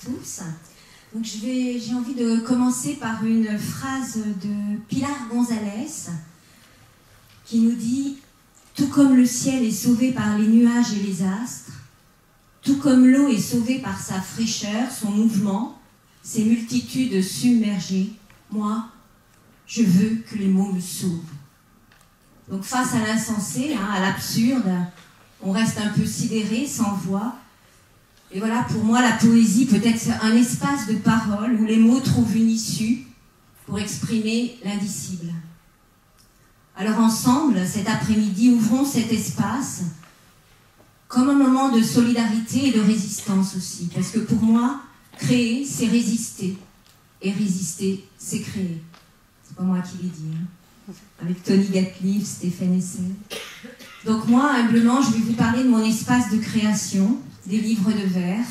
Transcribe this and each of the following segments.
tous. Donc j'ai envie de commencer par une phrase de Pilar González qui nous dit « Tout comme le ciel est sauvé par les nuages et les astres, tout comme l'eau est sauvée par sa fraîcheur, son mouvement, ses multitudes submergées, moi, je veux que les mots me sauvent. » Donc face à l'insensé, à l'absurde, on reste un peu sidéré, sans voix. Et voilà, pour moi, la poésie peut être un espace de parole où les mots trouvent une issue pour exprimer l'indicible. Alors ensemble, cet après-midi, ouvrons cet espace comme un moment de solidarité et de résistance aussi. Parce que pour moi, créer, c'est résister. Et résister, c'est créer. C'est pas moi qui l'ai dit, avec Tony Gatliff, Stéphane Hessel. Donc moi, humblement, je vais vous parler de mon espace de création, des livres de vers,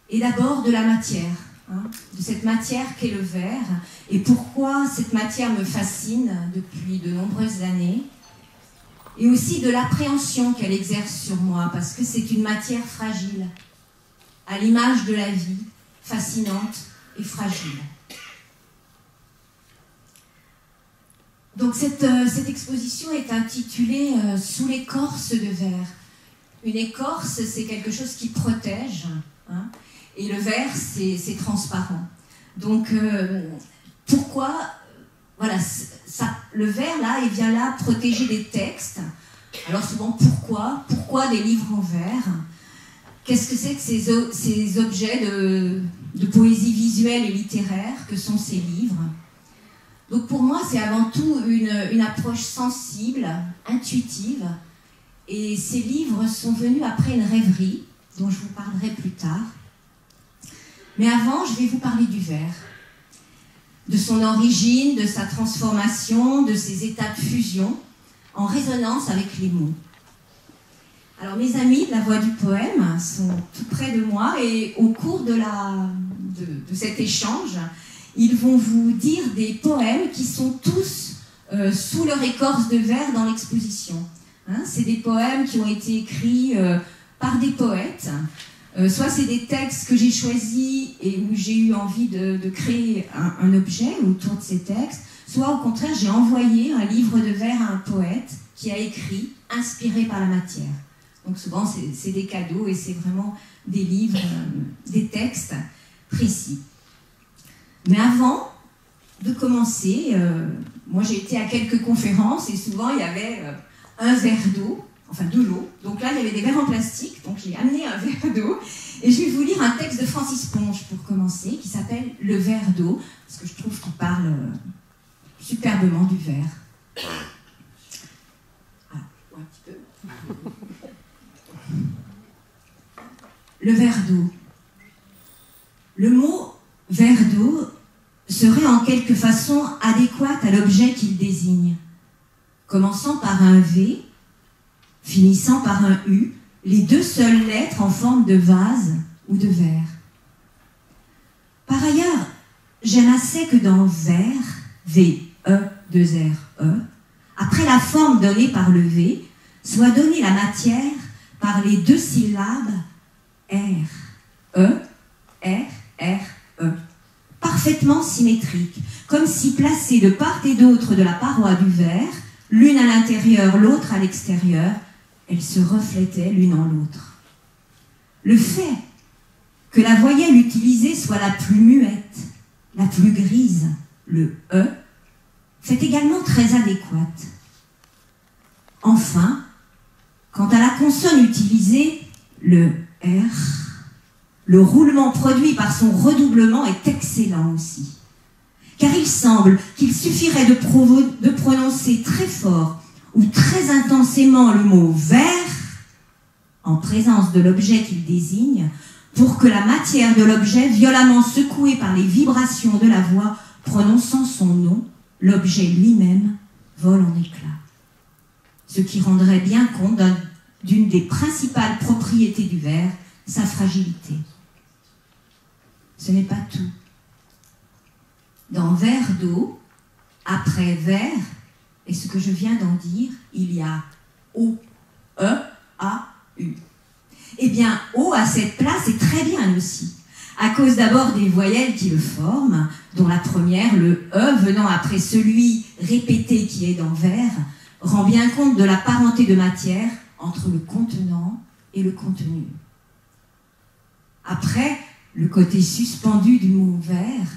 et d'abord de la matière, de cette matière qu'est le vers, et pourquoi cette matière me fascine depuis de nombreuses années, et aussi de l'appréhension qu'elle exerce sur moi, parce que c'est une matière fragile, à l'image de la vie, fascinante et fragile. Donc cette exposition est intitulée « Sous l'écorce de verre ». Une écorce, c'est quelque chose qui protège, et le verre, c'est transparent. Donc, pourquoi, voilà, le verre, là, il vient là protéger des textes. Alors souvent, pourquoi des livres en verre? Qu'est-ce que c'est que ces objets de poésie visuelle et littéraire que sont ces livres? Donc pour moi, c'est avant tout une approche sensible, intuitive, et ces livres sont venus après une rêverie, dont je vous parlerai plus tard. Mais avant, je vais vous parler du vers, de son origine, de sa transformation, de ses états de fusion, en résonance avec les mots. Alors mes amis de la Voix du Poème sont tout près de moi, et au cours de cet échange, ils vont vous dire des poèmes qui sont tous sous leur écorce de verre dans l'exposition. C'est des poèmes qui ont été écrits par des poètes. Soit c'est des textes que j'ai choisis et où j'ai eu envie de créer un objet autour de ces textes, soit au contraire j'ai envoyé un livre de vers à un poète qui a écrit, inspiré par la matière. Donc souvent c'est des cadeaux et c'est vraiment des livres, des textes précis. Mais avant de commencer, moi j'ai été à quelques conférences et souvent il y avait un verre d'eau, enfin de l'eau. Donc là il y avait des verres en plastique, donc j'ai amené un verre d'eau. Et je vais vous lire un texte de Francis Ponge pour commencer, qui s'appelle « Le verre d'eau », parce que je trouve qu'il parle superbement du verre. Ah, un petit peu. Le verre d'eau. Le mot « verre d'eau » serait en quelque façon adéquat à l'objet qu'il désigne. Commençant par un V, finissant par un U, les deux seules lettres en forme de vase ou de verre. Par ailleurs, j'aime assez que dans verre, V-E-2-R-E, après la forme donnée par le V, soit donnée la matière par les deux syllabes R, E, R, R, E, parfaitement symétriques, comme si placées de part et d'autre de la paroi du verre, l'une à l'intérieur, l'autre à l'extérieur, elles se reflétaient l'une en l'autre. Le fait que la voyelle utilisée soit la plus muette, la plus grise, le « e », fait également très adéquate. Enfin, quant à la consonne utilisée, le « r », le roulement produit par son redoublement est excellent aussi. Car il semble qu'il suffirait de prononcer très fort ou très intensément le mot « verre » en présence de l'objet qu'il désigne, pour que la matière de l'objet, violemment secouée par les vibrations de la voix prononçant son nom, l'objet lui-même vole en éclats. Ce qui rendrait bien compte d'une des principales propriétés du verre, sa fragilité. Ce n'est pas tout. Dans verre d'eau, après verre, et ce que je viens d'en dire, il y a O, E, A, U. Eh bien, O à cette place est très bien aussi. À cause d'abord des voyelles qui le forment, dont la première, le E, venant après celui répété qui est dans vers, rend bien compte de la parenté de matière entre le contenant et le contenu. Après, le côté suspendu du mot vers,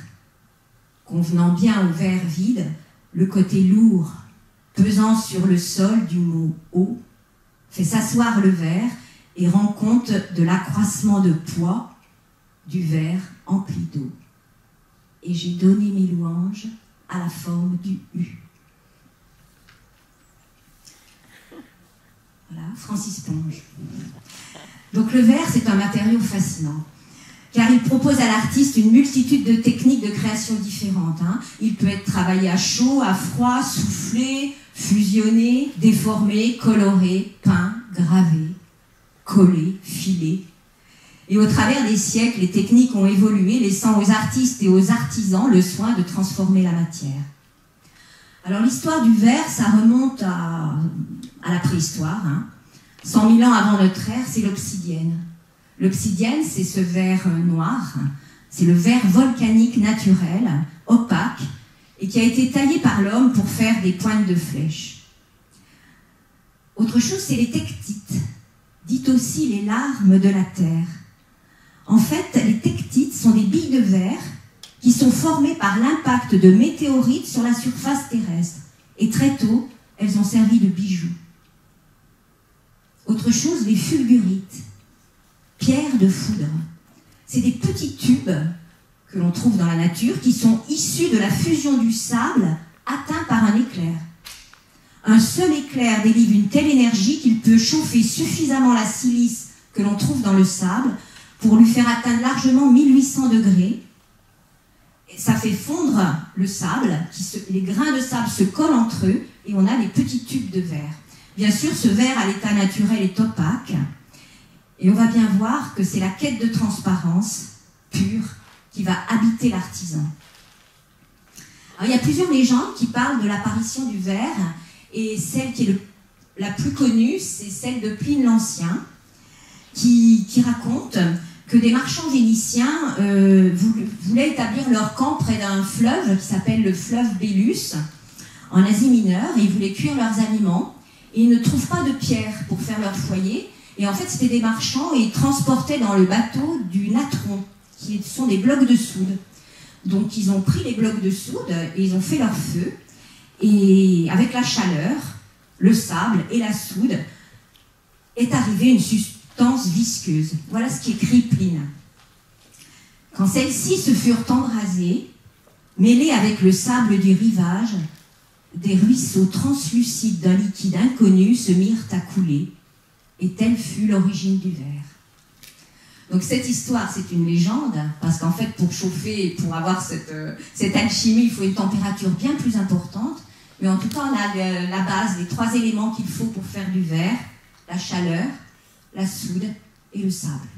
convenant bien au vers vide, le côté lourd, pesant sur le sol du mot eau, fait s'asseoir le vers et rend compte de l'accroissement de poids du verre empli d'eau. Et j'ai donné mes louanges à la forme du U. Voilà, Francis Ponge. Donc le verre, c'est un matériau fascinant, car il propose à l'artiste une multitude de techniques de création différentes. Il peut être travaillé à chaud, à froid, soufflé, fusionné, déformé, coloré, peint, gravé, collé, filé. Et au travers des siècles, les techniques ont évolué, laissant aux artistes et aux artisans le soin de transformer la matière. Alors l'histoire du verre, ça remonte à la préhistoire. 100 000 ans avant notre ère, c'est l'obsidienne. L'obsidienne, c'est ce verre noir, c'est le verre volcanique naturel, opaque, et qui a été taillé par l'homme pour faire des pointes de flèches. Autre chose, c'est les tectites, dites aussi les larmes de la terre. En fait, les tectites sont des billes de verre qui sont formées par l'impact de météorites sur la surface terrestre. Et très tôt, elles ont servi de bijoux. Autre chose, les fulgurites, pierres de foudre. C'est des petits tubes que l'on trouve dans la nature qui sont issus de la fusion du sable atteint par un éclair. Un seul éclair délivre une telle énergie qu'il peut chauffer suffisamment la silice que l'on trouve dans le sable pour lui faire atteindre largement 1800 degrés. Et ça fait fondre le sable, les grains de sable se collent entre eux et on a des petits tubes de verre. Bien sûr, ce verre à l'état naturel est opaque et on va bien voir que c'est la quête de transparence pure qui va habiter l'artisan. Alors, il y a plusieurs légendes qui parlent de l'apparition du verre et celle qui est la plus connue, c'est celle de Pline l'Ancien qui raconte que des marchands vénitiens voulaient établir leur camp près d'un fleuve qui s'appelle le fleuve Bélus, en Asie mineure, et ils voulaient cuire leurs aliments, et ils ne trouvent pas de pierre pour faire leur foyer, et en fait c'était des marchands, et ils transportaient dans le bateau du natron, qui sont des blocs de soude. Donc ils ont pris les blocs de soude, et ils ont fait leur feu, et avec la chaleur, le sable et la soude, est arrivée une substance visqueuse. Voilà ce qu'écrit Pline. Quand celles-ci se furent embrasées, mêlées avec le sable du rivage, des ruisseaux translucides d'un liquide inconnu se mirent à couler, et telle fut l'origine du verre. Donc cette histoire, c'est une légende, parce qu'en fait, pour chauffer, pour avoir cette alchimie, il faut une température bien plus importante, mais en tout cas, on a la base, les 3 éléments qu'il faut pour faire du verre: la chaleur, la soude et le sable.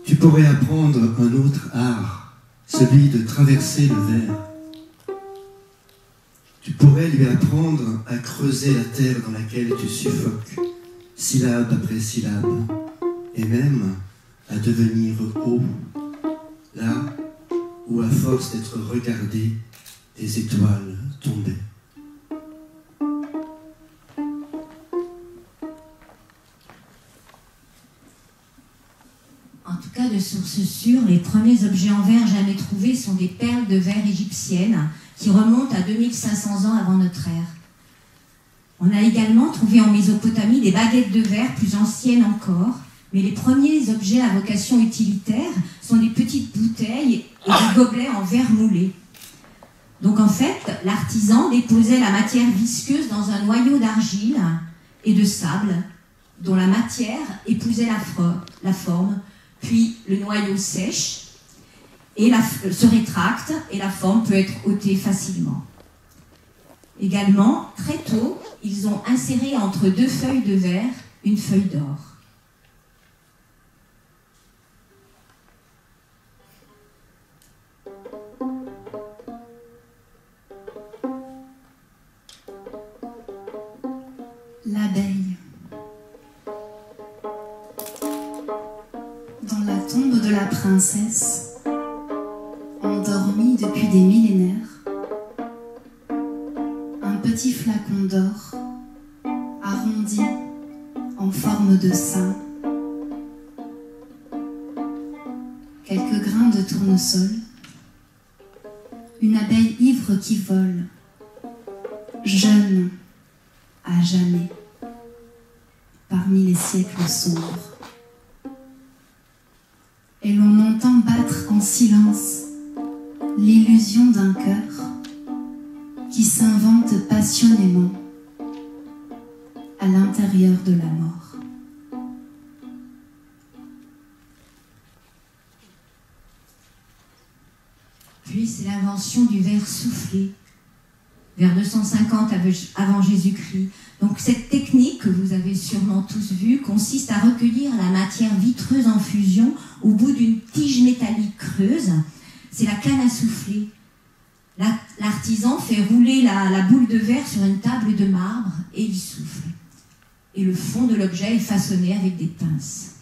Tu pourrais apprendre un autre art, celui de traverser le verre. Tu pourrais lui apprendre à creuser la terre dans laquelle tu suffoques, syllabe après syllabe, et même à devenir eau, là où, à force d'être regardé, des étoiles tombaient. En tout cas, de sources sûres, les premiers objets en verre jamais trouvés sont des perles de verre égyptiennes qui remontent à 2500 ans avant notre ère. On a également trouvé en Mésopotamie des baguettes de verre plus anciennes encore, mais les premiers objets à vocation utilitaire sont des petites bouteilles et des gobelets en verre moulé. Donc en fait, l'artisan déposait la matière visqueuse dans un noyau d'argile et de sable, dont la matière épousait la forme, puis le noyau sèche, et se rétracte et la forme peut être ôtée facilement. Également, très tôt, ils ont inséré entre 2 feuilles de verre une feuille d'or. princesse, endormie depuis des millénaires, un petit flacon d'or, arrondi en forme de sein, quelques grains de tournesol, une abeille ivre qui vole, jeune à jamais, parmi les siècles sombres. Et l'on entend battre en silence l'illusion d'un cœur qui s'invente passionnément à l'intérieur de la mort. Puis c'est l'invention du verre soufflé, vers 250 avant Jésus-Christ. Donc cette technique que vous avez sûrement tous vue consiste à recueillir la matière vitreuse en fusion au bout d'une tige métallique creuse. C'est la canne à souffler. L'artisan fait rouler la boule de verre sur une table de marbre et il souffle. Et le fond de l'objet est façonné avec des pinces.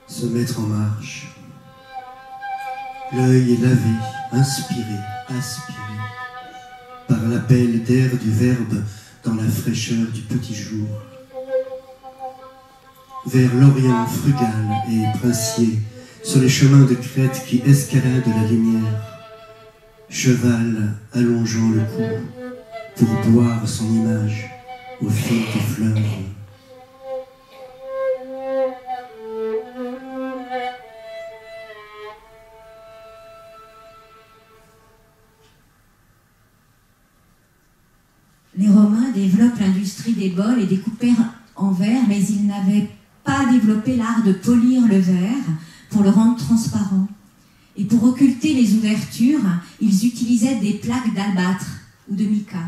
Se mettre en marche. L'œil est lavé, inspiré, aspiré par l'appel d'air du Verbe dans la fraîcheur du petit jour. Vers l'Orient frugal et princier, sur les chemins de crête qui escaladent la lumière, cheval allongeant le cou pour boire son image au fil des fleurs. Les Romains développent l'industrie des bols et des coupères en verre, mais ils n'avaient pas développé l'art de polir le verre pour le rendre transparent. Et pour occulter les ouvertures, ils utilisaient des plaques d'albâtre ou de mica.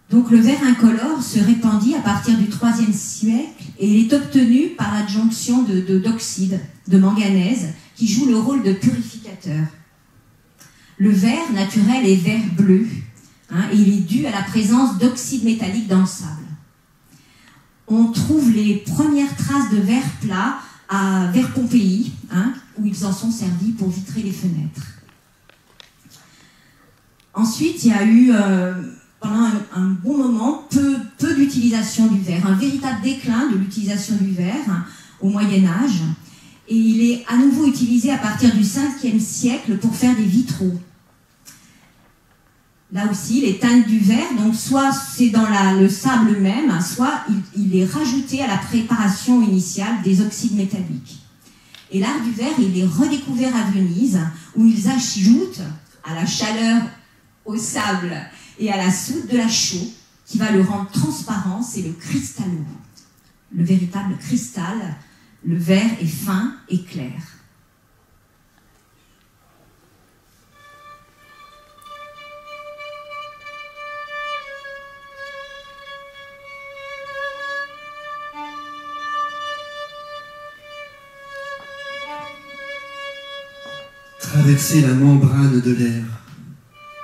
Donc le verre incolore se répandit à partir du IIIe siècle et il est obtenu par l'adjonction d'oxyde de manganèse qui joue le rôle de purificateur. Le verre naturel est vert bleu. Et il est dû à la présence d'oxyde métallique dans le sable. On trouve les premières traces de verre plat vers Pompéi, où ils en sont servis pour vitrer les fenêtres. Ensuite, il y a eu, pendant un bon moment, peu d'utilisation du verre, un véritable déclin de l'utilisation du verre au Moyen-Âge, et il est à nouveau utilisé à partir du 5e siècle pour faire des vitraux. Là aussi, les teintes du verre, donc soit c'est dans le sable même, soit il est rajouté à la préparation initiale des oxydes métalliques. Et l'art du verre, il est redécouvert à Venise, où ils ajoutent à la chaleur, au sable et à la soude de la chaux, qui va le rendre transparent, c'est le cristallo. Le véritable cristal, le verre est fin et clair. Traverser la membrane de l'air,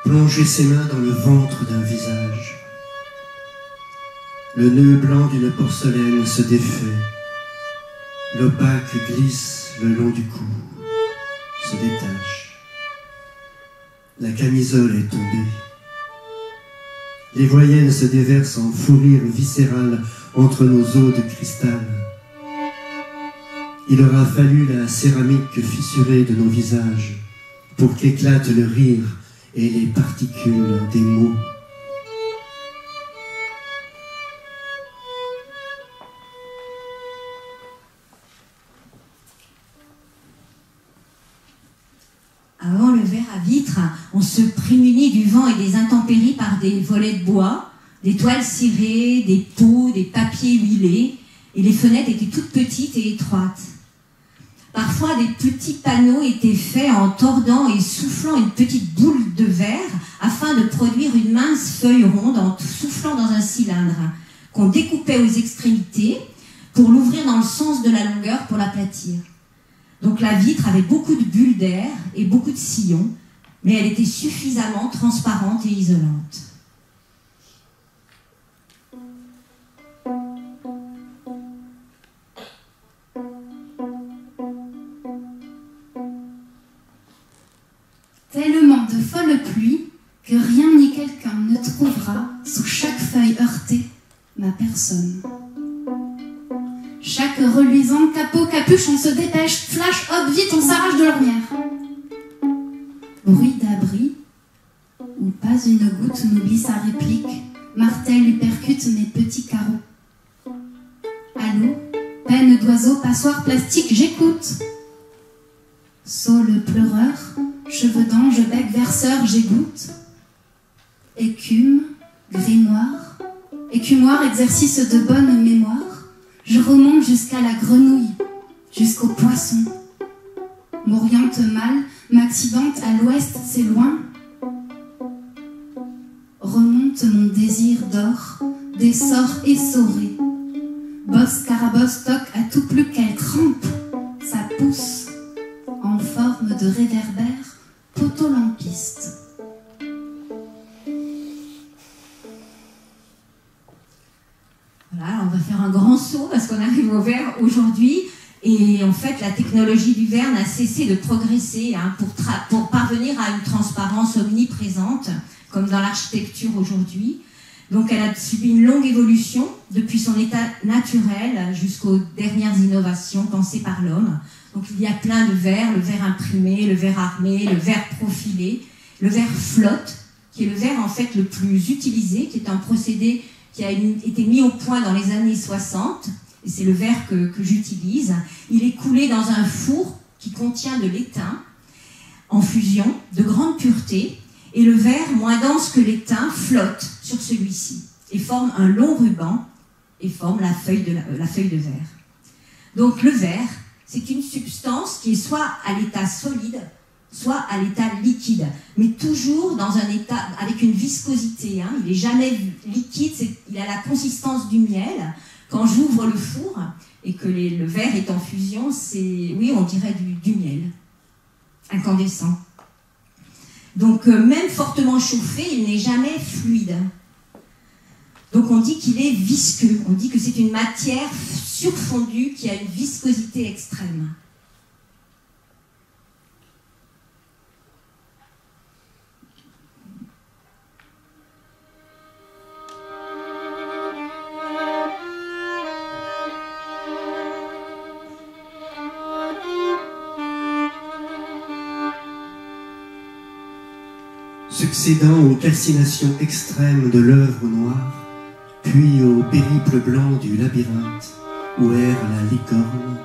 plonger ses mains dans le ventre d'un visage. Le nœud blanc d'une porcelaine se défait, l'opaque glisse le long du cou, se détache. La camisole est tombée. Les voyelles se déversent en fou rire viscéral entre nos os de cristal. Il aura fallu la céramique fissurée de nos visages pour qu'éclate le rire et les particules des mots. Avant le verre à vitre, on se prémunit du vent et des intempéries par des volets de bois, des toiles cirées, des pots, des papiers huilés, et les fenêtres étaient toutes petites et étroites. Parfois, des petits panneaux étaient faits en tordant et soufflant une petite boule de verre afin de produire une mince feuille ronde en soufflant dans un cylindre qu'on découpait aux extrémités pour l'ouvrir dans le sens de la longueur pour l'aplatir. Donc la vitre avait beaucoup de bulles d'air et beaucoup de sillons, mais elle était suffisamment transparente et isolante. Tellement de folle pluie que rien ni quelqu'un ne trouvera sous chaque feuille heurtée ma personne. Chaque reluisant capot capuche, on se dépêche, flash, hop, vite, on s'arrache de l'ornière. Bruit d'abri, où pas une goutte n'oublie sa réplique, martel lui percute mes petits carreaux. Allô, peine d'oiseau, passoire plastique, j'écoute. Saule pleureur, cheveux d'ange, bec verseur, j'égoutte. Écume, grimoire, écumoire, exercice de bonne mémoire. Je remonte jusqu'à la grenouille, jusqu'au poisson. M'oriente mal, m'accidente à l'ouest, c'est loin. Remonte mon désir d'or, des sorts essorés. Bosse, carabosse, toc, à tout plus qu'elle trempe. Ça pousse en forme de réverbère potolampiste. Voilà, on va faire un grand saut parce qu'on arrive au verre aujourd'hui. Et en fait, la technologie du verre n'a cessé de progresser pour parvenir à une transparence omniprésente, comme dans l'architecture aujourd'hui. Donc elle a subi une longue évolution depuis son état naturel jusqu'aux dernières innovations pensées par l'homme. Donc il y a plein de verres, le verre imprimé, le verre armé, le verre profilé, le verre flotte, qui est le verre en fait le plus utilisé, qui est un procédé qui a été mis au point dans les années 60, et c'est le verre que j'utilise. Il est coulé dans un four qui contient de l'étain en fusion de grande pureté, et le verre, moins dense que l'étain, flotte sur celui-ci et forme un long ruban et forme la feuille de verre. Donc le verre, c'est une substance qui est soit à l'état solide, soit à l'état liquide, mais toujours dans un état avec une viscosité. Il n'est jamais liquide, il a la consistance du miel. Quand j'ouvre le four et que le verre est en fusion, oui, on dirait du miel, incandescent. Donc même fortement chauffé, il n'est jamais fluide. Donc on dit qu'il est visqueux, on dit que c'est une matière surfondue qui a une viscosité extrême. Succédant aux calcinations extrêmes de l'œuvre noire, puis au périple blanc du labyrinthe où erre la licorne,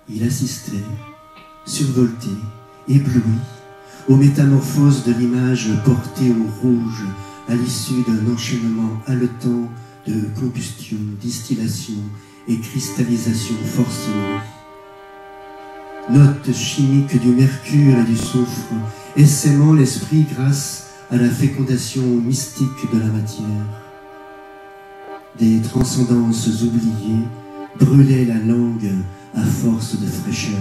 il assistait, survolté, ébloui, aux métamorphoses de l'image portée au rouge à l'issue d'un enchaînement haletant de combustion, distillation et cristallisation forcenée. Notes chimiques du mercure et du soufre, essaimant l'esprit grâce à la fécondation mystique de la matière. Des transcendances oubliées brûlaient la langue à force de fraîcheur.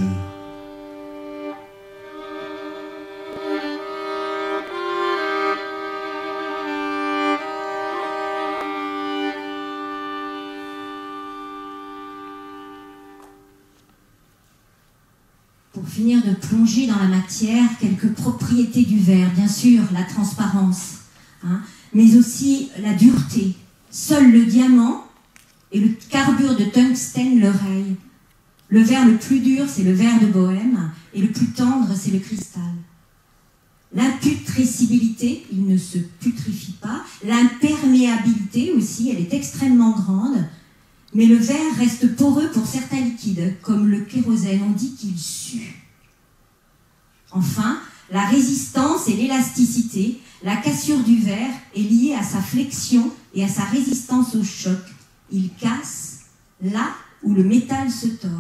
Pour finir de plonger dans la matière, quelques propriétés du verre, bien sûr, la transparence, mais aussi la dureté. Seul le diamant et le carbure de tungstène le rayent. Le verre le plus dur, c'est le verre de Bohême, et le plus tendre, c'est le cristal. L'imputrescibilité, il ne se putrifie pas. L'imperméabilité aussi, elle est extrêmement grande. Mais le verre reste poreux pour certains liquides, comme le kérosène, on dit qu'il sue. Enfin, la résistance et l'élasticité, la cassure du verre est liée à sa flexion et à sa résistance au choc. Il casse là où le métal se tord.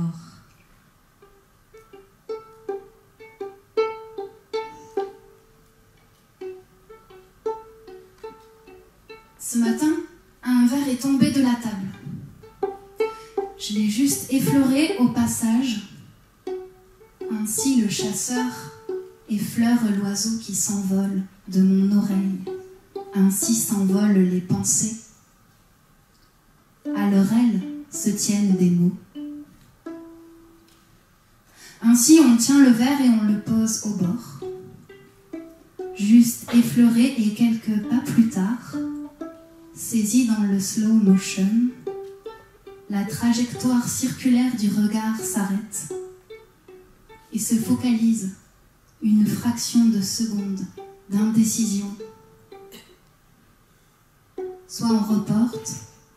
Je l'ai juste effleuré au passage. Ainsi le chasseur effleure l'oiseau qui s'envole de mon oreille. Ainsi s'envolent les pensées. À leur aile se tiennent des mots. Ainsi on tient le verre et on le pose au bord. Juste effleuré et quelques pas plus tard, saisi dans le slow motion, la trajectoire circulaire du regard s'arrête et se focalise une fraction de seconde d'indécision. Soit on reporte,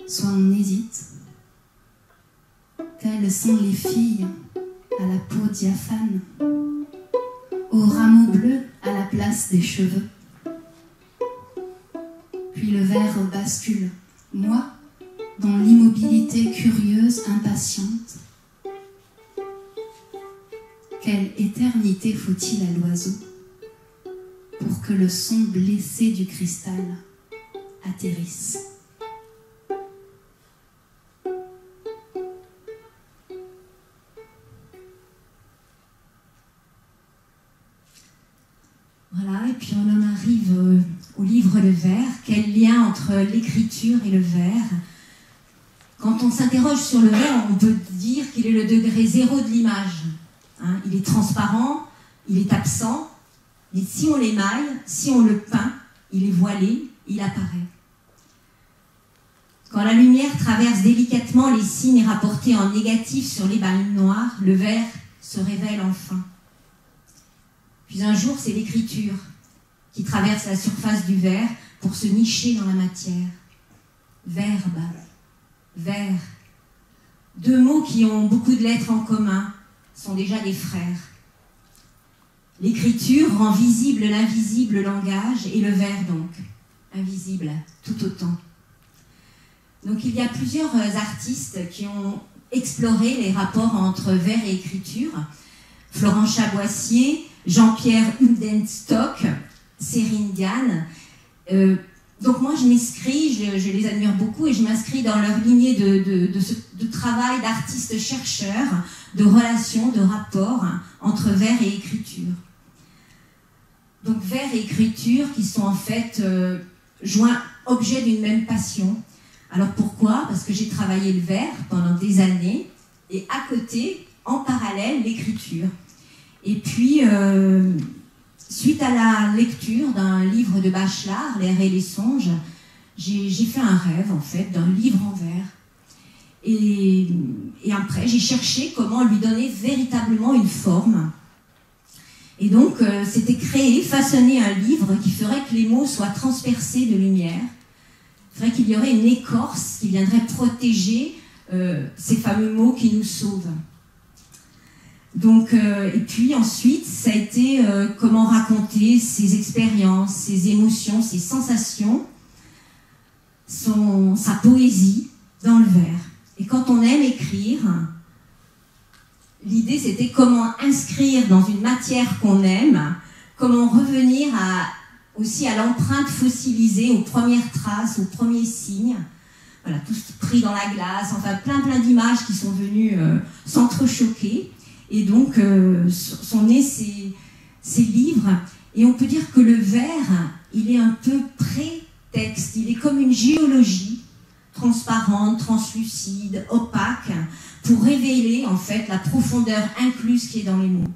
soit on hésite. Telles sont les filles à la peau diaphane, au rameau bleu à la place des cheveux. Puis le verre bascule, moi, dans l'immobilité curieuse, impatiente. Quelle éternité faut-il à l'oiseau pour que le son blessé du cristal atterrisse? Voilà, et puis on en arrive au livre Le Vers. Quel lien entre l'écriture et le vers? Quand on s'interroge sur le vers, on peut dire qu'il est le degré zéro de l'image. Hein, il est transparent, il est absent, mais si on l'émaille, si on le peint, il est voilé, il apparaît. Quand la lumière traverse délicatement les signes rapportés en négatif sur les bandes noires, le vers se révèle enfin. Puis un jour, c'est l'écriture qui traverse la surface du verre pour se nicher dans la matière. Verbe, vers. Deux mots qui ont beaucoup de lettres en commun, sont déjà des frères. L'écriture rend visible l'invisible langage et le vers donc, invisible tout autant. Donc il y a plusieurs artistes qui ont exploré les rapports entre vers et écriture. Florent Chaboissier, Jean-Pierre Hudenstock, Céline Diane. Donc moi je m'inscris, je les admire beaucoup et je m'inscris dans leur lignée de travail d'artistes-chercheurs, de relations, de rapports entre vers et écriture. Donc vers et écriture qui sont en fait joints, objets d'une même passion. Alors pourquoi? Parce que j'ai travaillé le vers pendant des années et à côté, en parallèle, l'écriture. Et puis, suite à la lecture d'un livre de Bachelard, L'air et les songes, j'ai fait un rêve en fait d'un livre en vers. Et après, j'ai cherché comment lui donner véritablement une forme. Et donc, c'était créé, façonner un livre qui ferait que les mots soient transpercés de lumière. Il faudrait qu'il y aurait une écorce qui viendrait protéger ces fameux mots qui nous sauvent. Donc, et puis ensuite, ça a été comment raconter ses expériences, ses émotions, ses sensations, sa poésie dans le vers. Et quand on aime écrire, l'idée c'était comment inscrire dans une matière qu'on aime, comment revenir aussi à l'empreinte fossilisée, aux premières traces, aux premiers signes. Voilà, tout pris dans la glace, enfin plein d'images qui sont venues s'entrechoquer. Et donc sont nés ces livres. Et on peut dire que le vers, il est un peu pré-texte, il est comme une géologie transparente, translucide, opaque, pour révéler en fait la profondeur incluse qui est dans les mots.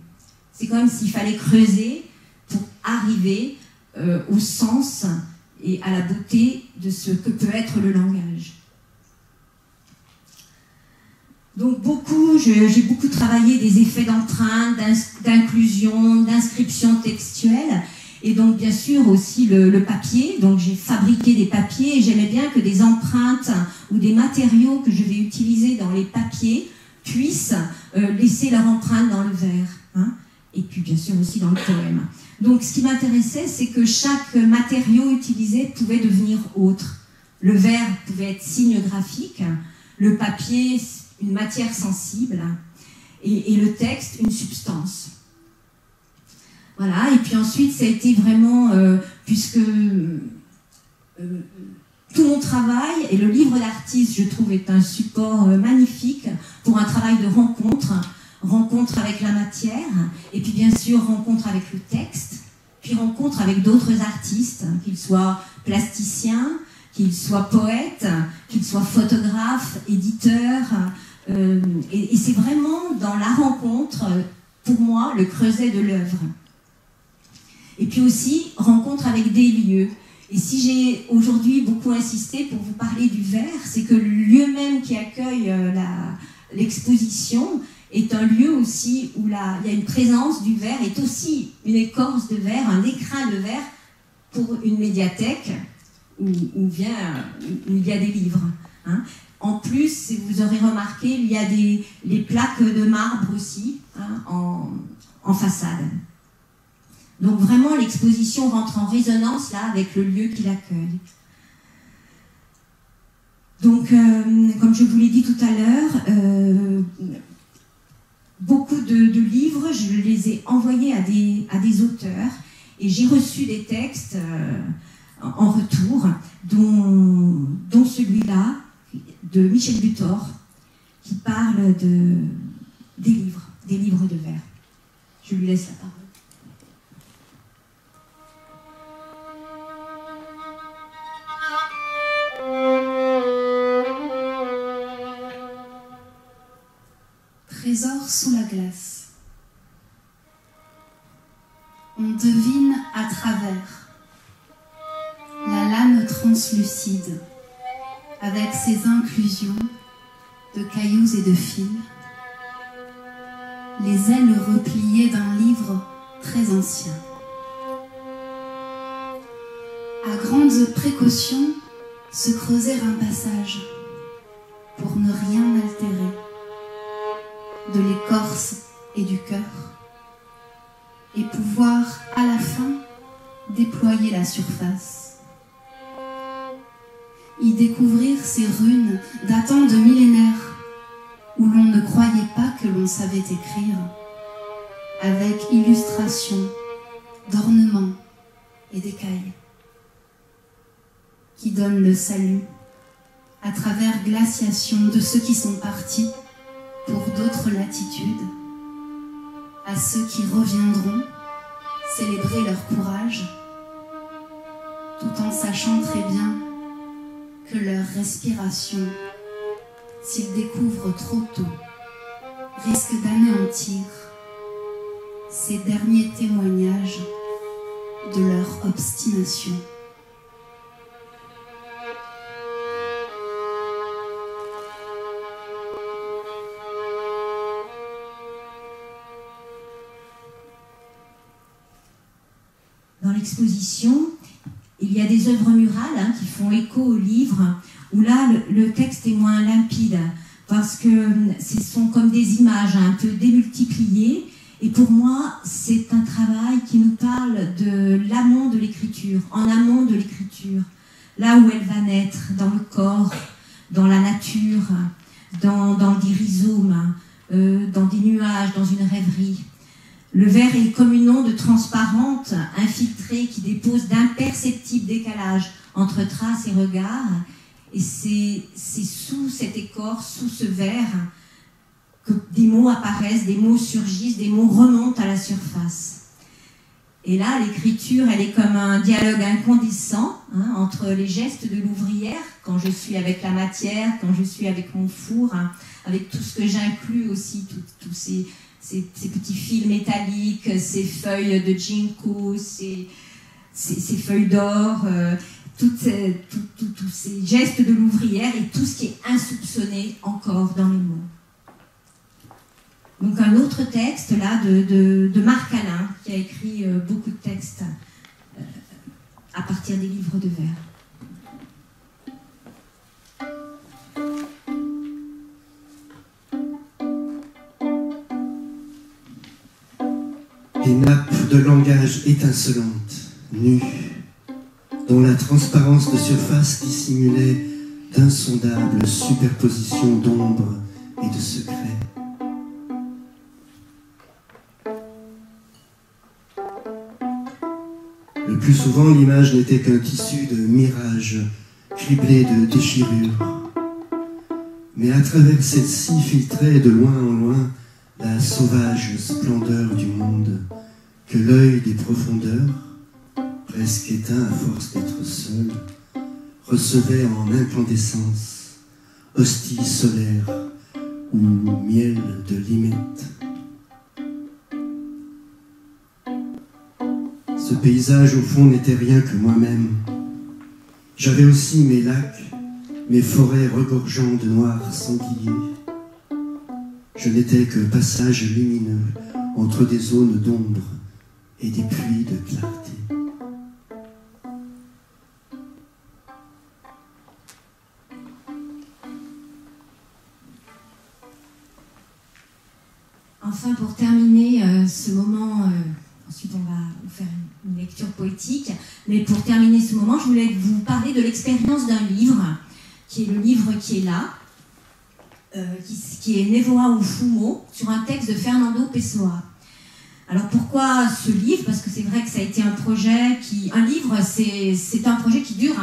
C'est comme s'il fallait creuser pour arriver au sens et à la beauté de ce que peut être le langage. Donc j'ai beaucoup travaillé des effets d'empreinte, d'inclusion, d'inscription textuelle, et donc bien sûr aussi le papier. Donc j'ai fabriqué des papiers et j'aimais bien que des empreintes ou des matériaux que je vais utiliser dans les papiers puissent laisser leur empreinte dans le vers, hein, et puis bien sûr aussi dans le poème. Donc ce qui m'intéressait, c'est que chaque matériau utilisé pouvait devenir autre. Le vers pouvait être signe graphique, le papier une matière sensible, et le texte une substance. Voilà, et puis ensuite ça a été vraiment, puisque tout mon travail, et le livre d'artiste, je trouve, est un support magnifique pour un travail de rencontre, rencontre avec la matière, et puis bien sûr rencontre avec le texte, puis rencontre avec d'autres artistes, qu'ils soient plasticiens, qu'ils soient poètes, qu'ils soient photographes, éditeurs, et c'est vraiment dans la rencontre, pour moi, le creuset de l'œuvre. Et puis aussi, rencontre avec des lieux. Et si j'ai aujourd'hui beaucoup insisté pour vous parler du verre, c'est que le lieu même qui accueille l'exposition est un lieu aussi où il y a une présence du verre, est aussi une écorce de verre, un écrin de verre pour une médiathèque où il y a des livres. Hein. En plus, si vous aurez remarqué, il y a les plaques de marbre aussi, hein, en façade. Donc vraiment, l'exposition rentre en résonance là avec le lieu qui l'accueille. Donc, comme je vous l'ai dit tout à l'heure, beaucoup de livres, je les ai envoyés à des auteurs et j'ai reçu des textes en retour, dont celui-là de Michel Butor, qui parle des livres de vers. Je lui laisse la parole. Trésor sous la glace. On devine à travers la lame translucide, avec ses inclusions de cailloux et de fils, les ailes repliées d'un livre très ancien. À grandes précautions, se creuser un passage pour ne rien altérer de l'écorce et du cœur, et pouvoir à la fin déployer la surface, y découvrir ces runes datant de millénaires où l'on ne croyait pas que l'on savait écrire, avec illustration d'ornements et d'écailles, qui donnent le salut à travers glaciation de ceux qui sont partis pour d'autres latitudes, à ceux qui reviendront célébrer leur courage, tout en sachant très bien que leur respiration, s'ils découvrent trop tôt, risque d'anéantir ces derniers témoignages de leur obstination. Dans l'exposition, il y a des œuvres murales hein, qui font écho au livre, où là, le texte est moins limpide, parce que ce sont comme des images un peu démultipliées, et pour moi, c'est un travail qui nous parle de l'amont de l'écriture, en amont de l'écriture, là où elle va naître, dans le corps, dans la nature, dans des rhizomes, dans des nuages, dans une rêverie. Le verre est comme une onde transparente, infiltrée, qui dépose d'imperceptibles décalages entre traces et regards. Et c'est sous cette écorce, sous ce verre, que des mots apparaissent, des mots surgissent, des mots remontent à la surface. Et là, l'écriture, elle est comme un dialogue incandescent hein, entre les gestes de l'ouvrière, quand je suis avec la matière, quand je suis avec mon four, hein, avec tout ce que j'inclus aussi, tous ces petits fils métalliques, ces feuilles de ginkgo, ces feuilles d'or, tous ces gestes de l'ouvrière et tout ce qui est insoupçonné encore dans les mots. Donc un autre texte là de Marc Alain, qui a écrit beaucoup de textes à partir des livres de vers. Des nappes de langage étincelantes, nues, dont la transparence de surface dissimulait d'insondables superpositions d'ombres et de secrets. Le plus souvent, l'image n'était qu'un tissu de mirages criblée de déchirures. Mais à travers celle-ci filtrait de loin en loin la sauvage splendeur du monde que l'œil des profondeurs, presque éteint à force d'être seul, recevait en incandescence, hostie solaire ou miel de limette. Ce paysage au fond n'était rien que moi-même. J'avais aussi mes lacs, mes forêts regorgeant de noirs sangliers. Je n'étais que passage lumineux entre des zones d'ombre et des pluies de clarté. Enfin, pour terminer ce moment, ensuite on va vous faire une lecture poétique, mais pour terminer ce moment, je voulais vous parler de l'expérience d'un livre, qui est le livre qui est là, qui est Névoa ou Fumo, sur un texte de Fernando Pessoa. Alors pourquoi ce livre? Parce que c'est vrai que ça a été un projet qui... Un livre, c'est un projet qui dure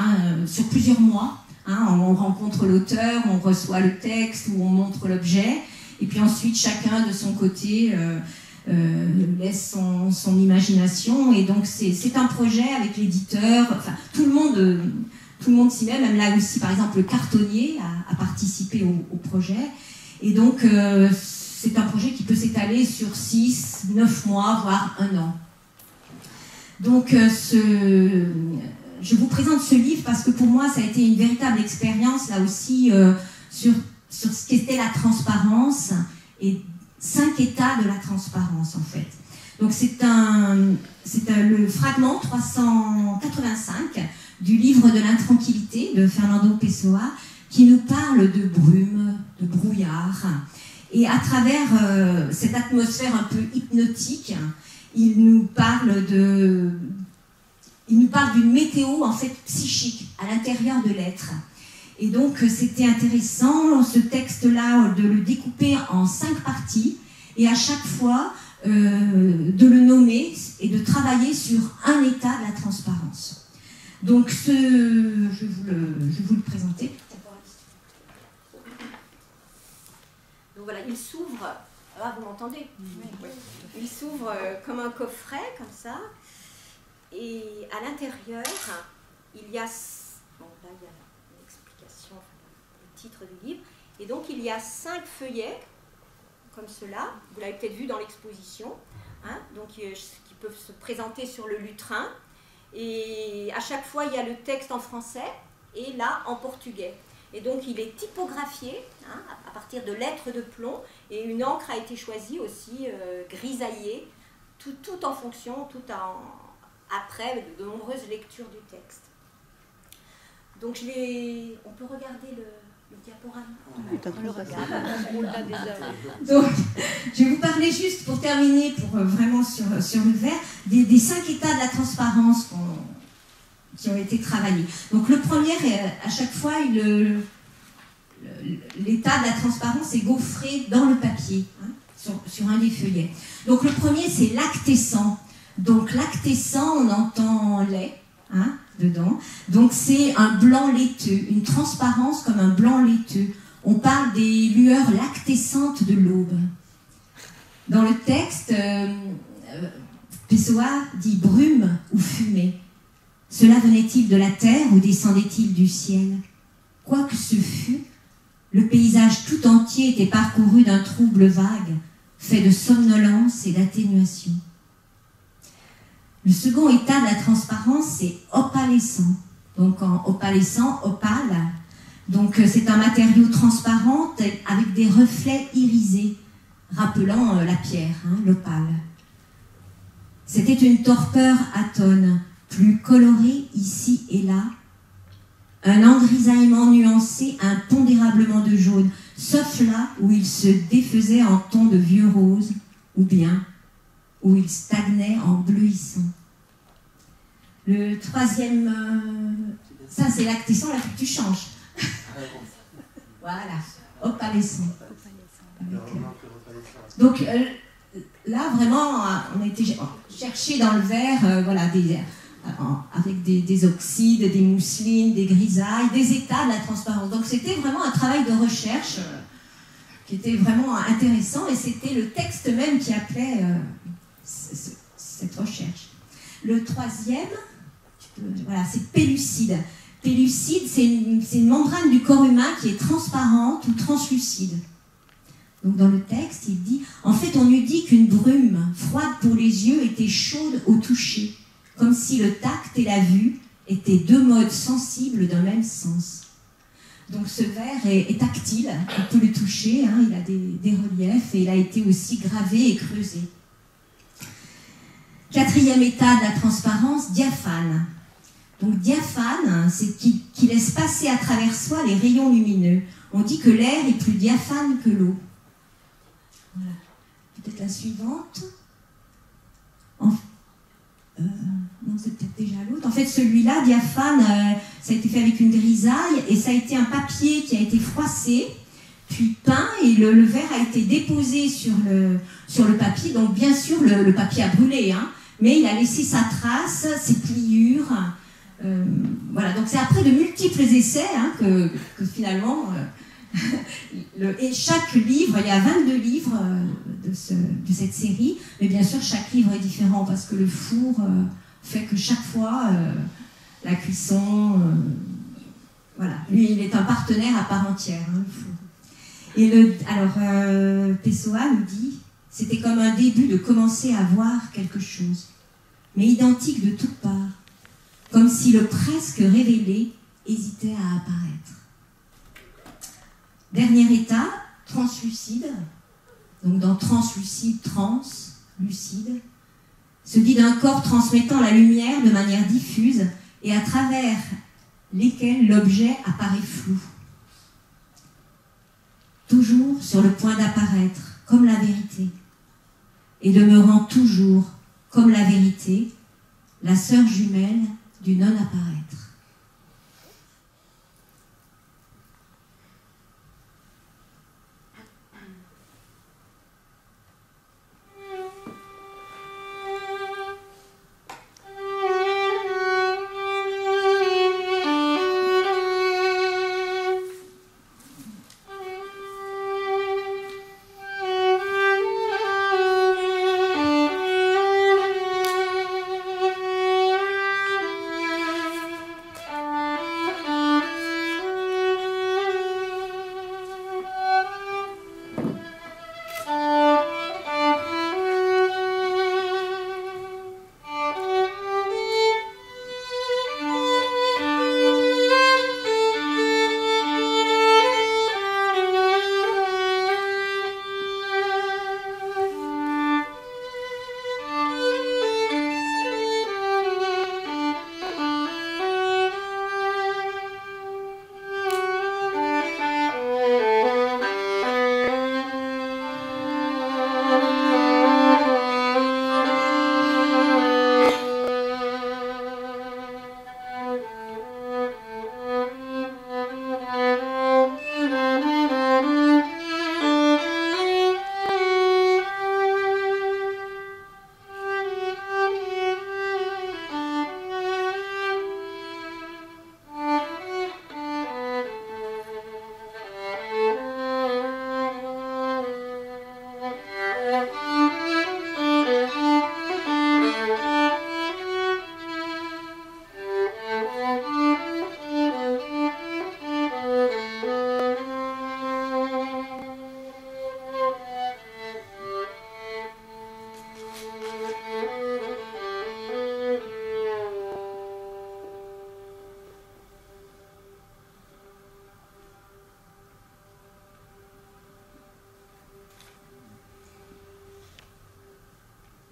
sur plusieurs mois. On rencontre l'auteur, on reçoit le texte ou on montre l'objet, et puis ensuite chacun de son côté laisse son imagination, et donc c'est un projet avec l'éditeur, enfin tout le monde s'y met, même là aussi par exemple le cartonnier a participé au projet, et donc c'est un projet qui peut s'étaler sur 6, 9 mois, voire 1 an. Donc je vous présente ce livre parce que pour moi ça a été une véritable expérience là aussi sur ce qu'était la transparence et 5 états de la transparence en fait. Donc c'est le fragment 385 du livre de l'intranquillité de Fernando Pessoa qui nous parle de brume, de brouillard, et à travers cette atmosphère un peu hypnotique, il nous parle d'une météo en fait psychique à l'intérieur de l'être. Et donc c'était intéressant ce texte-là de le découper en 5 parties et à chaque fois de le nommer et de travailler sur un état de la transparence. Donc je vais vous le présenter. Donc voilà, il s'ouvre. Ah, vous m'entendez? Oui. Il s'ouvre comme un coffret, comme ça. Et à l'intérieur, il y a... Bon, là, il y a l'explication, le titre du livre. Et donc, il y a 5 feuillets, comme cela. Vous l'avez peut-être vu dans l'exposition. Donc, qui peuvent se présenter sur le lutrin. Et à chaque fois, il y a le texte en français et là, en portugais. Et donc, il est typographié à partir de lettres de plomb. Et une encre a été choisie aussi, grisaillée, tout en fonction, après de nombreuses lectures du texte. Donc, on peut regarder le diaporama. Donc, je vais vous parler juste pour terminer, vraiment sur le verre, des 5 états de la transparence qui ont été travaillés. Donc, le premier, à chaque fois, l'état de la transparence est gaufré dans le papier, sur un des feuillets. Donc, le premier, c'est lactescent. Donc, lactescent, on entend lait, dedans. Donc, c'est un blanc laiteux, une transparence comme un blanc laiteux. On parle des lueurs lactescentes de l'aube. Dans le texte, Pessoa dit brume ou fumée. Cela venait-il de la terre ou descendait-il du ciel? Quoi que ce fût, le paysage tout entier était parcouru d'un trouble vague, fait de somnolence et d'atténuation. Le second état de la transparence, c'est opalescent. Donc en opalescent, opale. Donc c'est un matériau transparent avec des reflets irisés, rappelant la pierre, l'opale. C'était une torpeur atone, plus colorée ici et là, un engrisaillement nuancé impondérablement de jaune, sauf là où il se défaisait en ton de vieux rose, ou bien où il stagnait en bleuissant. Le troisième, ça c'est lactescent, là tu changes. Voilà, opalescent. Donc là vraiment, on a été chercher dans le verre, voilà, avec des oxydes, des mousselines, des grisailles, des états de la transparence. Donc c'était vraiment un travail de recherche qui était vraiment intéressant, et c'était le texte même qui appelait cette recherche. Le troisième, voilà, c'est pellucide. Pellucide, c'est une membrane du corps humain qui est transparente ou translucide. Donc dans le texte, il dit « En fait, on eût dit qu'une brume, froide pour les yeux, était chaude au toucher, comme si le tact et la vue étaient deux modes sensibles d'un même sens. » Donc ce verre est tactile, on peut le toucher, hein, il a des reliefs, et il a été aussi gravé et creusé. Quatrième état de la transparence, diaphane. Donc diaphane, c'est qui laisse passer à travers soi les rayons lumineux. On dit que l'air est plus diaphane que l'eau. Voilà. Peut-être la suivante. Non, c'est peut-être déjà l'autre. En fait, celui-là, diaphane, ça a été fait avec une grisaille, et ça a été un papier qui a été froissé, puis peint, et le verre a été déposé sur le papier. Donc bien sûr, le papier a brûlé, hein, mais il a laissé sa trace, ses pliures. Voilà, donc c'est après de multiples essais, hein, que finalement, et chaque livre, il y a 22 livres de cette série, mais bien sûr chaque livre est différent, parce que le four fait que chaque fois, la cuisson, voilà, lui il est un partenaire à part entière, hein, le four. Et alors Pessoa nous dit, c'était comme un début de commencer à voir quelque chose, mais identique de toutes parts, comme si le presque révélé hésitait à apparaître. Dernier état, translucide. Donc dans translucide, lucide, se dit d'un corps transmettant la lumière de manière diffuse et à travers lesquels l'objet apparaît flou. Toujours sur le point d'apparaître, comme la vérité, et demeurant toujours, comme la vérité, la sœur jumelle du non-apparaître.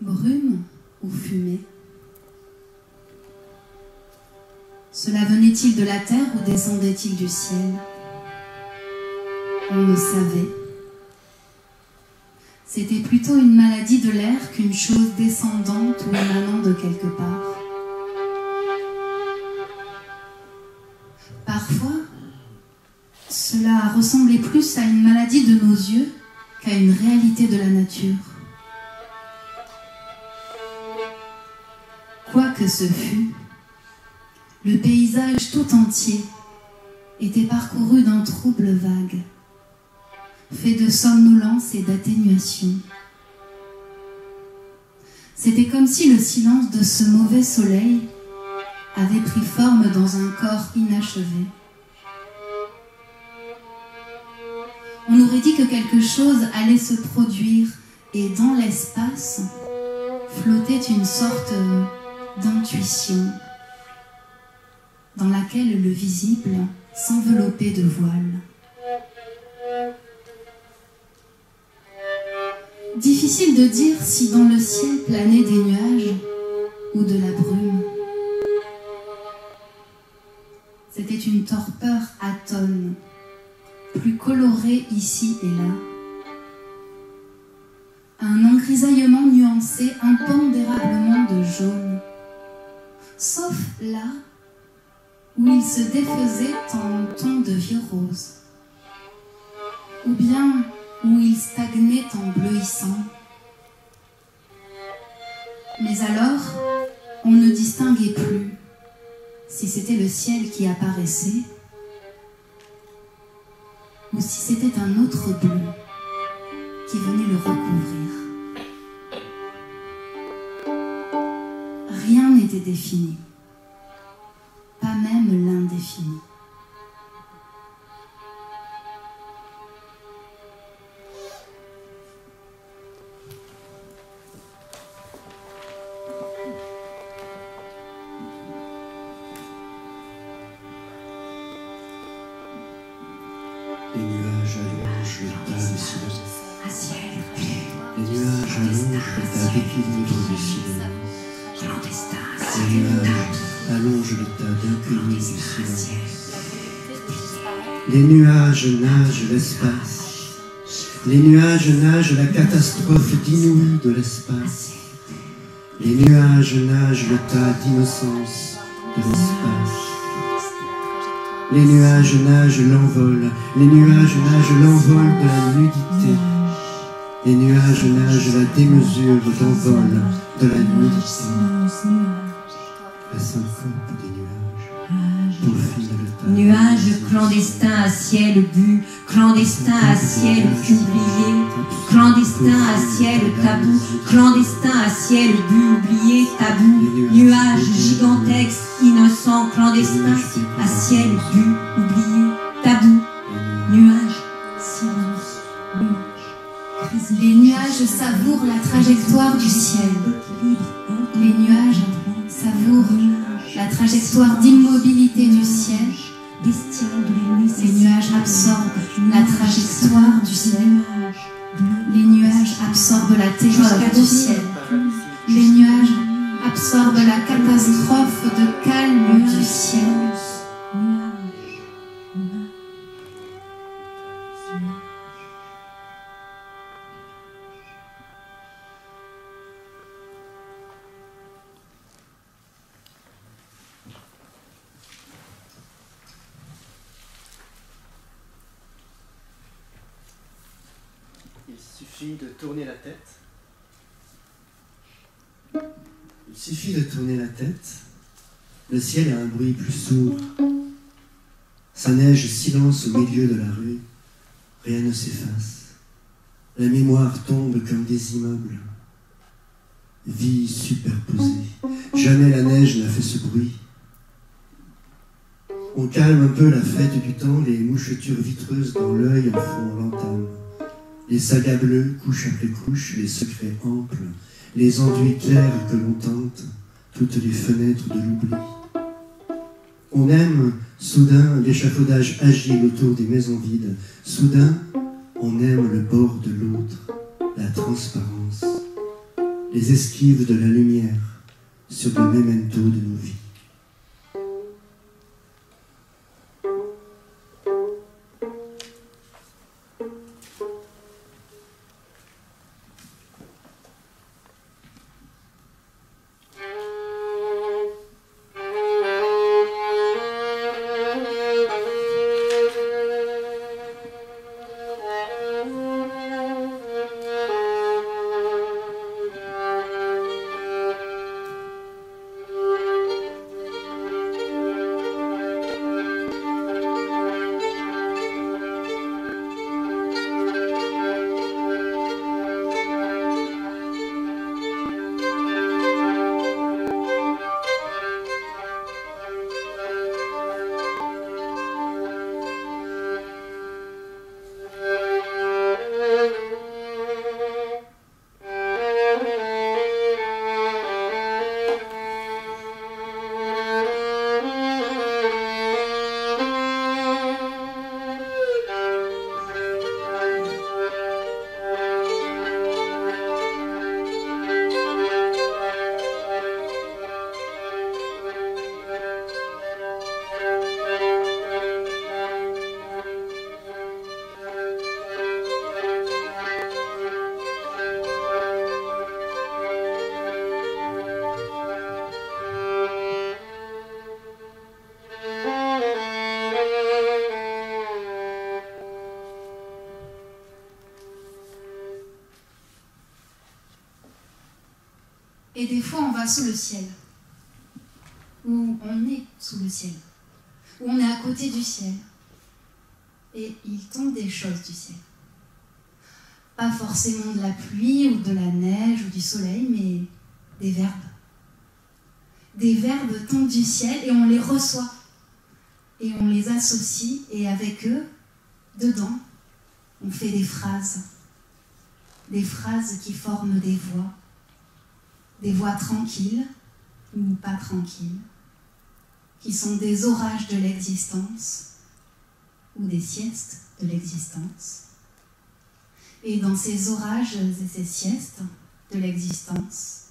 Brume ou fumée? Cela venait-il de la terre ou descendait-il du ciel? On ne savait. C'était plutôt une maladie de l'air qu'une chose descendante ou émanant de quelque part. Parfois, cela ressemblait plus à une maladie de nos yeux qu'à une réalité de la nature. Quoi que ce fût, le paysage tout entier était parcouru d'un trouble vague, fait de somnolence et d'atténuation. C'était comme si le silence de ce mauvais soleil avait pris forme dans un corps inachevé. On aurait dit que quelque chose allait se produire et dans l'espace flottait une sorte d'intuition dans laquelle le visible s'enveloppait de voile. Difficile de dire si dans le ciel planaient des nuages ou de la brume. C'était une torpeur atone, plus colorée ici et là. Un engrisaillement nuancé impondérablement de jaune, sauf là où il se défaisait en ton de vieux rose, ou bien où il stagnait en bleuissant. Mais alors, on ne distinguait plus si c'était le ciel qui apparaissait ou si c'était un autre bleu qui venait le recouvrir. Rien n'était défini, pas même l'indéfini. Les nuages allongent le tas de silence. Un ciel Les nuages allongent le tas d'équilibre du silence. clandestin, un Les ciel nuages allongent le tas d'inconnu du silence. ciel. Les nuages nagent l'espace. Les nuages nagent la catastrophe d'inouï de l'espace. Les nuages nagent le tas d'innocence de l'espace. Les nuages nagent l'envol. Les nuages nagent l'envol de la nudité. Les nuages nagent la démesure d'envol de la nudité. La syncope des nuages peaufine le tas. Nuages clandestins à ciel bu, clandestins à ciel oublié, clandestins à ciel tabou, clandestins à ciel bu, oublié, tabou, nuages gigantesques, innocents, clandestins à ciel bu, oublié, tabou, nuages, silence, nuages. Les nuages savourent la trajectoire du ciel. Les nuages savourent la trajectoire d'immobilité du ciel. Les nuages absorbent la trajectoire du ciel. Les nuages absorbent la terreur du ciel. Les nuages absorbent la catastrophe de calme du ciel. Il suffit de tourner la tête. Il suffit de tourner la tête. Le ciel a un bruit plus sourd. Sa neige silence au milieu de la rue. Rien ne s'efface. La mémoire tombe comme des immeubles. Vie superposée. Jamais la neige n'a fait ce bruit. On calme un peu la fête du temps, les mouchetures vitreuses dans l'œil en font l'entame. Les sagas bleus, couche après couche, les secrets amples, les enduits clairs que l'on tente, toutes les fenêtres de l'oubli. On aime, soudain, l'échafaudage agile autour des maisons vides. Soudain, on aime le bord de l'autre, la transparence, les esquives de la lumière sur le memento de nos vies. Et des fois, on va sous le ciel, ou on est sous le ciel, ou on est à côté du ciel, et il tombe des choses du ciel. Pas forcément de la pluie, ou de la neige, ou du soleil, mais des verbes. Des verbes tombent du ciel et on les reçoit. Et on les associe, et avec eux, dedans, on fait des phrases. Des phrases qui forment des voix tranquilles ou pas tranquilles, qui sont des orages de l'existence ou des siestes de l'existence. Et dans ces orages et ces siestes de l'existence,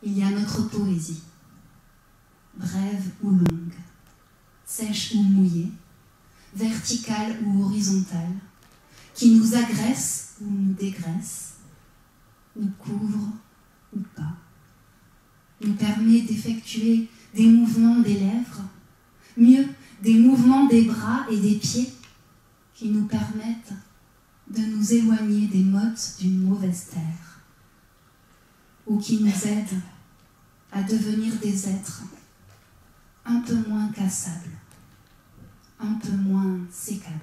il y a notre poésie, brève ou longue, sèche ou mouillée, verticale ou horizontale, qui nous agresse ou nous dégraisse, nous couvre ou pas, nous permet d'effectuer des mouvements des lèvres, mieux, des mouvements des bras et des pieds qui nous permettent de nous éloigner des mottes d'une mauvaise terre, ou qui nous aident à devenir des êtres un peu moins cassables, un peu moins sécables.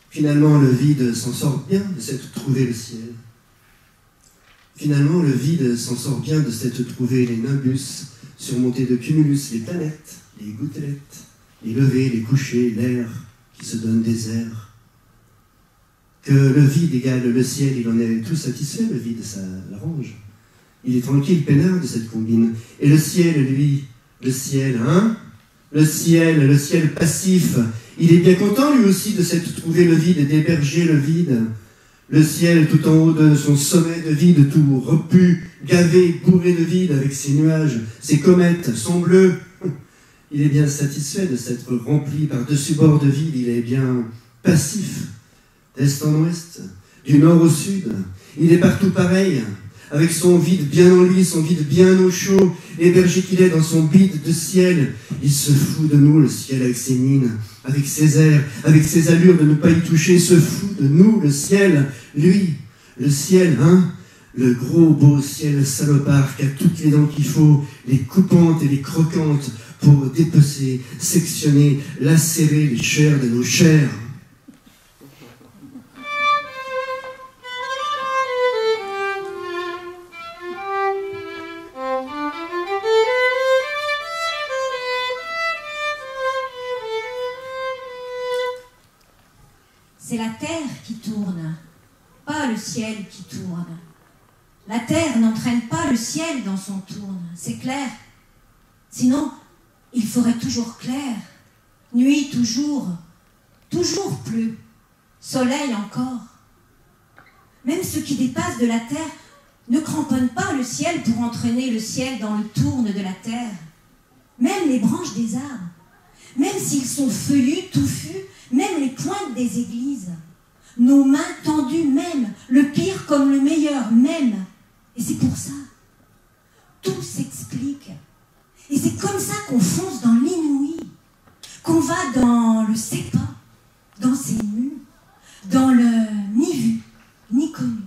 Finalement, le vide s'en sort bien de s'être trouvé le ciel. Finalement, le vide s'en sort bien de s'être trouvé les nimbus, surmontés de cumulus, les planètes, les gouttelettes, les levées, les couchers, l'air qui se donne des airs. Que le vide égale le ciel, il en est tout satisfait, le vide, ça l'arrange. Il est tranquille, peinard de cette combine. Et le ciel, lui, le ciel, hein? Le ciel passif, il est bien content lui aussi de s'être trouvé le vide et d'héberger le vide. Le ciel tout en haut de son sommet de vide, tout repu, gavé, bourré de vide avec ses nuages, ses comètes, son bleu. Il est bien satisfait de s'être rempli par-dessus bord de vide, il est bien passif, d'est en ouest, du nord au sud. Il est partout pareil, avec son vide bien en lui, son vide bien au chaud, hébergé qu'il est dans son bide de ciel. Il se fout de nous, le ciel, avec ses mines, avec ses airs, avec ses allures de ne pas y toucher, se fout de nous, le ciel, lui, le ciel, hein, le gros beau ciel salopard qui a toutes les dents qu'il faut, les coupantes et les croquantes pour dépecer, sectionner, lacérer les chairs de nos chairs. C'est la terre qui tourne, pas le ciel qui tourne. La terre n'entraîne pas le ciel dans son tourne, c'est clair. Sinon, il ferait toujours clair, nuit toujours, toujours plus, soleil encore. Même ce qui dépasse de la terre ne cramponne pas le ciel pour entraîner le ciel dans le tourne de la terre. Même les branches des arbres, même s'ils sont feuillus, touffus, même les pointes des églises, nos mains tendues même, le pire comme le meilleur même. Et c'est pour ça, tout s'explique. Et c'est comme ça qu'on fonce dans l'inouï, qu'on va dans le sait pas, dans ses nus, dans le ni vu, ni connu.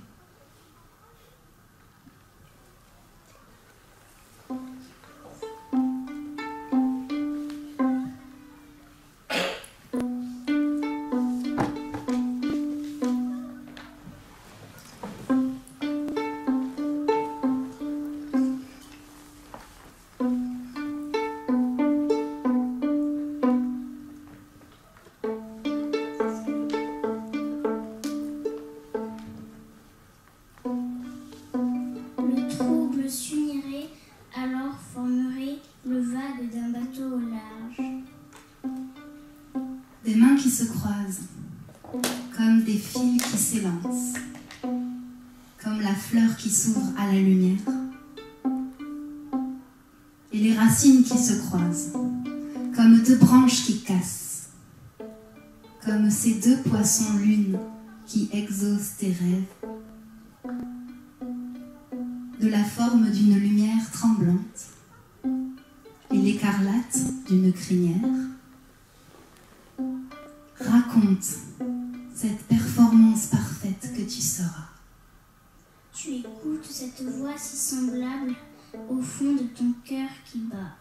Des mains qui se croisent, comme des fils qui s'élancent, comme la fleur qui s'ouvre à la lumière. Et les racines qui se croisent, comme comme deux branches qui cassent, comme ces deux poissons lunes qui exaucent tes rêves, de la forme d'une lumière tremblante et l'écarlate d'une crinière. Raconte cette performance parfaite que tu seras. Tu écoutes cette voix si semblable au fond de ton cœur qui bat.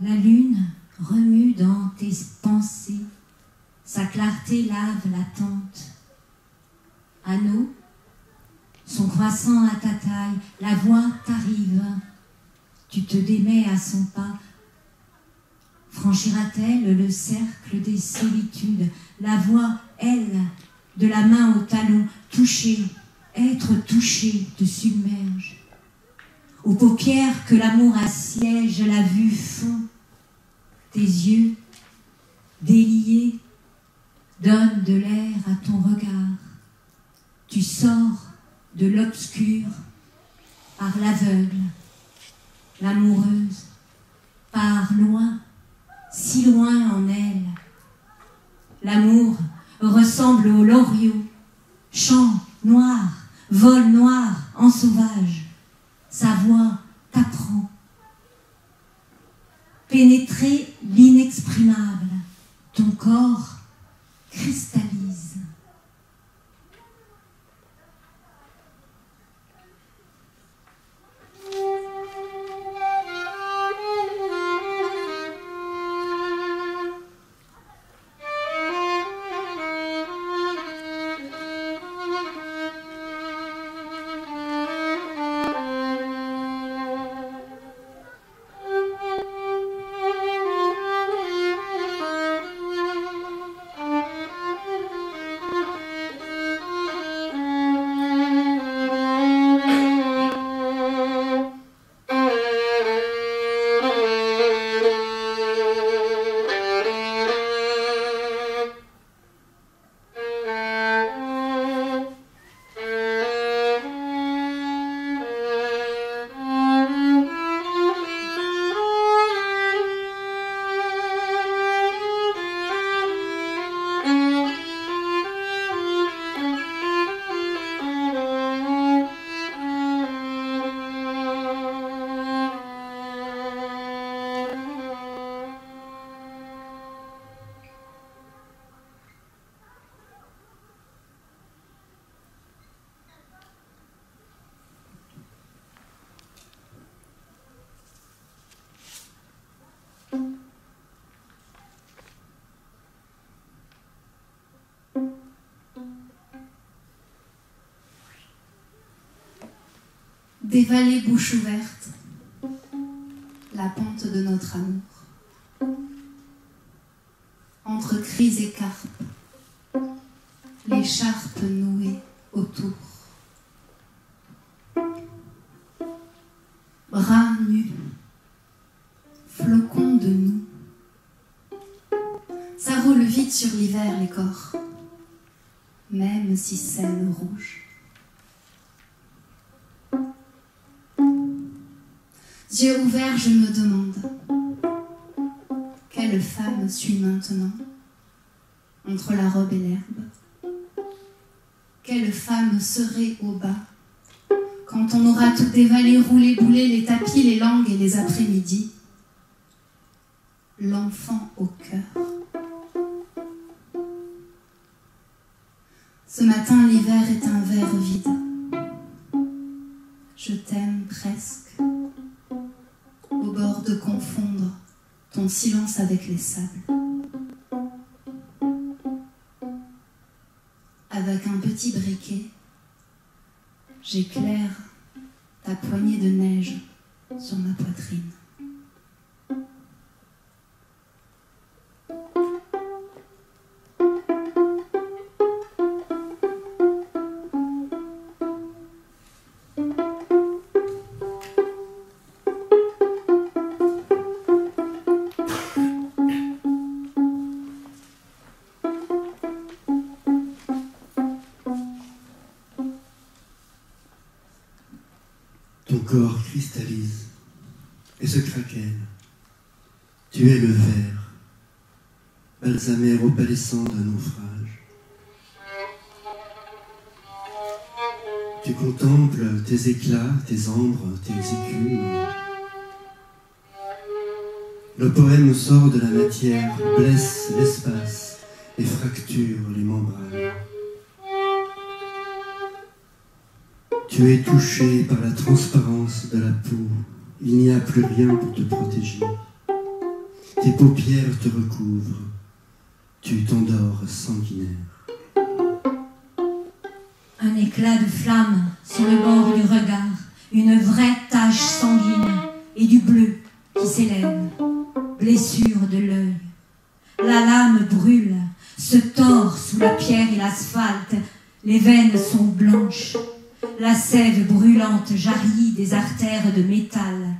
La lune remue dans tes pensées, sa clarté lave l'attente. Anneau, son croissant à ta taille, la voix t'arrive, tu te démets à son pas. Franchira-t-elle le cercle des solitudes? La voix, elle, de la main au talon, toucher, être touché te submerge. Aux paupières que l'amour assiège, la vue fond. Tes yeux, déliés, donnent de l'air à ton regard. Tu sors de l'obscur par l'aveugle. L'amoureuse part loin, si loin en elle. L'amour ressemble au loriot, chant noir, vol noir en sauvage. Sa voix t'apprend. Pénétrer l'inexprimable, ton corps cristallise. Dévaler bouche ouverte la pente de notre amour. Entre cris et carpes, l'écharpe nouée autour. Bras nus, flocons de nous. Ça roule vite sur l'hiver les corps, même si scène rouge. Yeux ouverts, je me demande quelle femme suis maintenant entre la robe et l'herbe. Quelle femme serait au bas quand quand on aura tout dévalé, roulé, boulé, les tapis, les langues et les après-midi. L'enfant au cœur. Ce matin, l'hiver est un verre vide. Je t'aime presque, au bord de confondre ton silence avec les sables. Avec un petit briquet, j'éclaire ta poignée de neige sur ma poitrine. Ton corps cristallise et se craquelle. Tu es le verre, balsamé opalescent d'un naufrage. Tu contemples tes éclats, tes ambres, tes écumes. Le poème sort de la matière, blesse l'espace et fracture les membranes. Tu es touché par la transparence de la peau. Il n'y a plus rien pour te protéger. Tes paupières te recouvrent. Tu t'endors sanguinaire. Un éclat de flamme sur le bord du regard, une vraie tache sanguine et du bleu qui s'élève, blessure de l'œil. La lame brûle, se tord sous la pierre et l'asphalte, les veines sont blanches. La sève brûlante jaillit des artères de métal.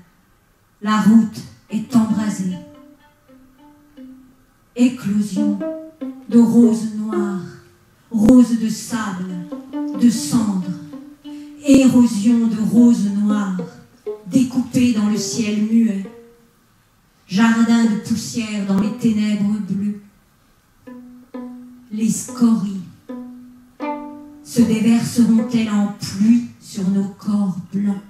La route est embrasée. Éclosion de roses noires, roses de sable, de cendre. Érosion de roses noires, découpées dans le ciel muet. Jardin de poussière dans les ténèbres bleues. Les scories se déverseront-elles en pluie sur nos corps blancs?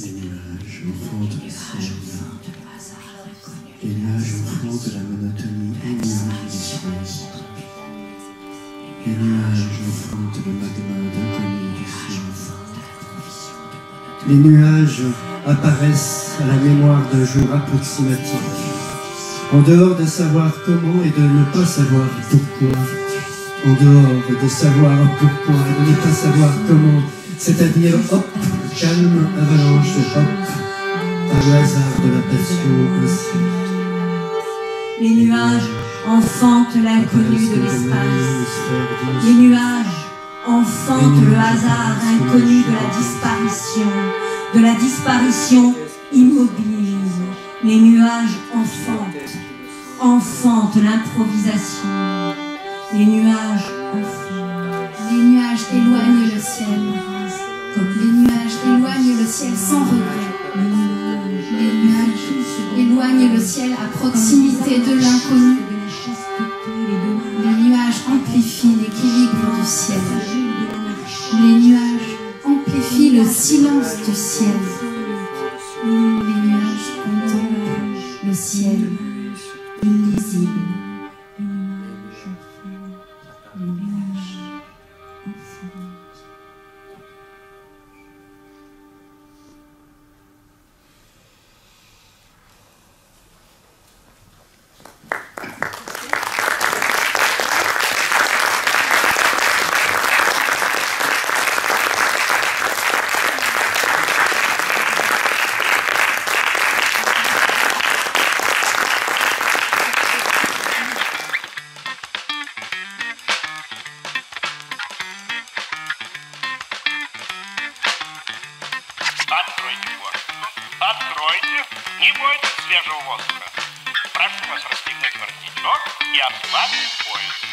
Les nuages enfantent le ciel. Les nuages enfantent la monotonie émue du ciel. Les nuages enfantent le magma d'inconnu du ciel. Les nuages apparaissent à la mémoire d'un jour approximatif, en dehors de savoir comment et de ne pas savoir pourquoi, en dehors de savoir pourquoi et de ne pas savoir comment, c'est-à-dire hop, calme, avalanche, hop, par le hasard de la passion ainsi. Les nuages enfantent l'inconnu de l'espace. Les nuages enfantent le hasard inconnu de la disparition immobilise. Les nuages enfantent l'improvisation. Les nuages enfantent. Les nuages éloignent le ciel, comme les nuages éloignent le ciel sans regret. Les nuages éloignent le ciel à proximité de l'inconnu. Les nuages amplifient l'équilibre du ciel. Les nuages amplifient le silence du ciel. Les nuages contemplent le ciel illisible. Les nuages enfantent. Откройте, не бойтесь свежего воздуха. Прошу вас расстегнуть воротничок и ослабить пояс.